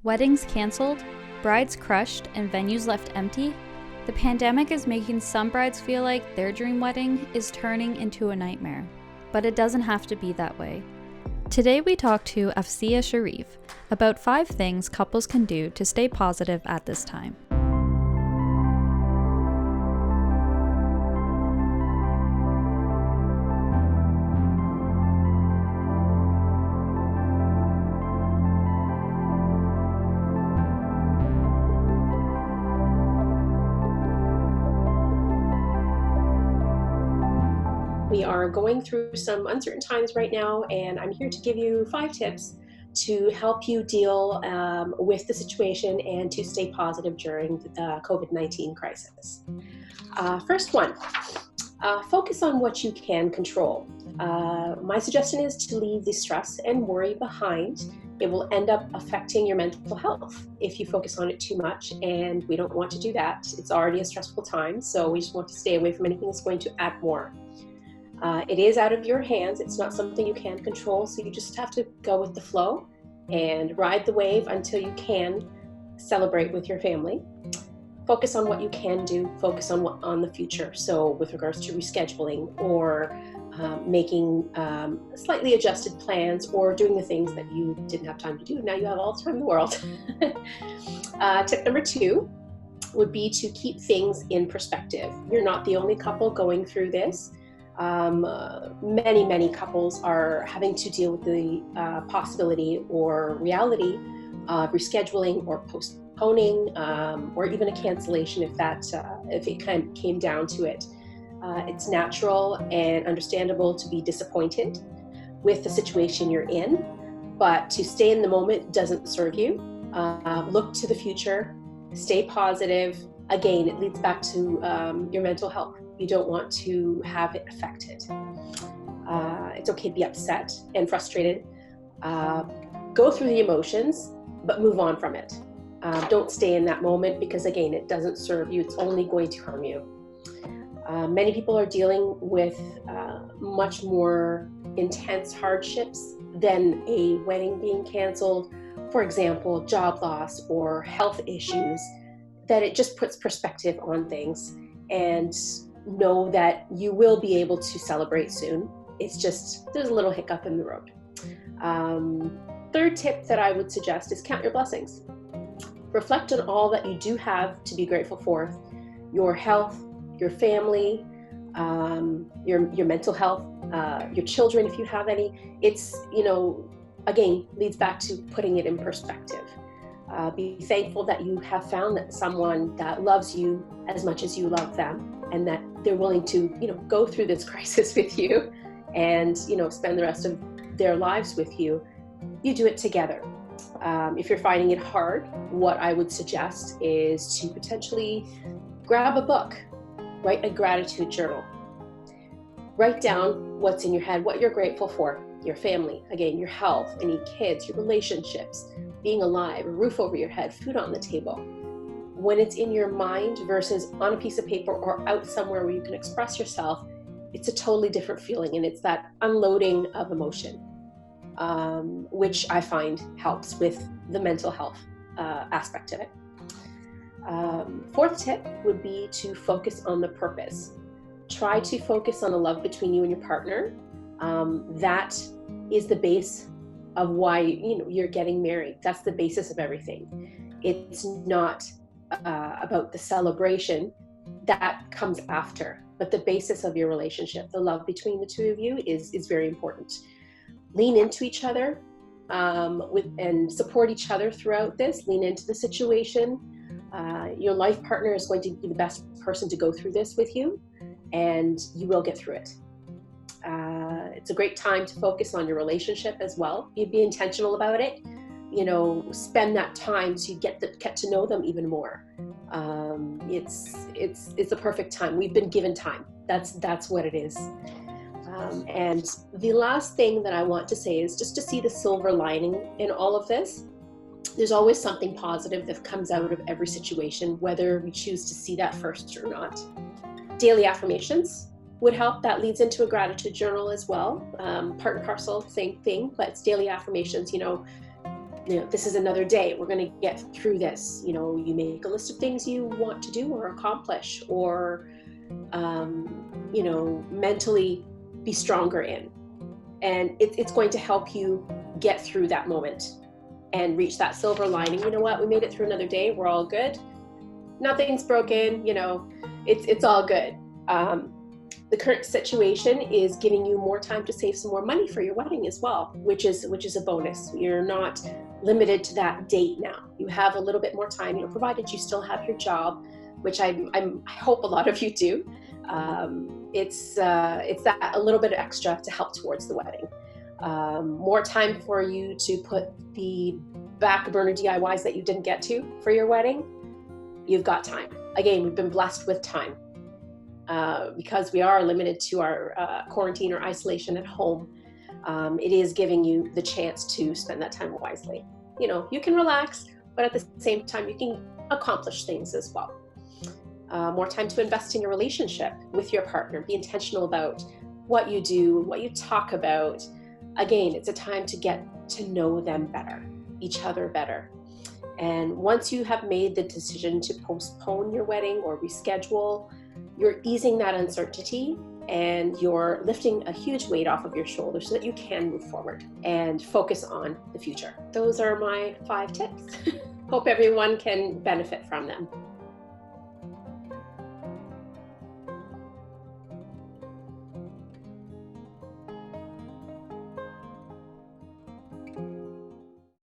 Weddings canceled, brides crushed, and venues left empty? The pandemic is making some brides feel like their dream wedding is turning into a nightmare. But it doesn't have to be that way. Today we talk to Afzia Shareef about 5 things couples can do to stay positive at this time. We are going through some uncertain times right now, and I'm here to give you 5 tips to help you deal with the situation and to stay positive during the COVID-19 crisis. First one, focus on what you can control. My suggestion is to leave the stress and worry behind. It will end up affecting your mental health if you focus on it too much, and we don't want to do that. It's already a stressful time, so we just want to stay away from anything that's going to add more. It is out of your hands. It's not something you can control, so you just have to go with the flow and ride the wave until you can celebrate with your family. Focus on what you can do, focus on the future. So with regards to rescheduling or making slightly adjusted plans or doing the things that you didn't have time to do. Now you have all the time in the world. Tip number 2 would be to keep things in perspective. You're not the only couple going through this. Many couples are having to deal with the possibility or reality of rescheduling or postponing or even a cancellation if it kind of came down to it. It's natural and understandable to be disappointed with the situation you're in, but to stay in the moment doesn't serve you. Look to the future, stay positive. Again, it leads back to your mental health. You don't want to have it affected. It's okay to be upset and frustrated. Go through the emotions, but move on from it. Don't stay in that moment because, again, it doesn't serve you. It's only going to harm you. Many people are dealing with much more intense hardships than a wedding being canceled. For example, job loss or health issues, that it just puts perspective on things. And know that you will be able to celebrate soon. It's just, there's a little hiccup in the road. Third tip that I would suggest is count your blessings. Reflect on all that you do have to be grateful for. Your health, your family, your mental health, your children, if you have any. It's, again, leads back to putting it in perspective. Be thankful that you have found someone that loves you as much as you love them, and that they're willing to, go through this crisis with you and, spend the rest of their lives with you. You do it together. If you're finding it hard, what I would suggest is to potentially grab a book, write a gratitude journal. Write down what's in your head, what you're grateful for, your family, again, your health, any kids, your relationships, being alive, a roof over your head, food on the table. When it's in your mind versus on a piece of paper or out somewhere where you can express yourself, it's a totally different feeling, and it's that unloading of emotion, which I find helps with the mental health aspect of it. Fourth tip would be to focus on the purpose. Try to focus on the love between you and your partner. That is the base of why you're getting married. That's the basis of everything. It's not about the celebration that comes after, but the basis of your relationship, the love between the two of you is very important. Lean into each other and support each other throughout this. Lean into the situation. Your life partner is going to be the best person to go through this with you, and you will get through it. It's a great time to focus on your relationship as well. You be intentional about it. Spend that time so you get to know them even more. It's the perfect time. We've been given time. That's what it is. And the last thing that I want to say is just to see the silver lining in all of this. There's always something positive that comes out of every situation, whether we choose to see that first or not. Daily affirmations would help. That leads into a gratitude journal as well. Part and parcel, same thing, but it's daily affirmations. this is another day. We're going to get through this. You make a list of things you want to do or accomplish, or, mentally be stronger in. And it's going to help you get through that moment and reach that silver lining. You know what? We made it through another day. We're all good. Nothing's broken. It's all good. The current situation is giving you more time to save some more money for your wedding as well, which is a bonus. You're not limited to that date now. You have a little bit more time, provided you still have your job, which I hope a lot of you do. It's that a little bit extra to help towards the wedding. More time for you to put the back burner DIYs that you didn't get to for your wedding. You've got time. Again, we've been blessed with time. Because we are limited to our quarantine or isolation at home, it is giving you the chance to spend that time wisely. You can relax, but at the same time, you can accomplish things as well. More time to invest in your relationship with your partner. Be intentional about what you do, what you talk about. Again, it's a time to get to know them better, each other better. And once you have made the decision to postpone your wedding or reschedule, you're easing that uncertainty and you're lifting a huge weight off of your shoulders so that you can move forward and focus on the future. Those are my 5 tips. Hope everyone can benefit from them.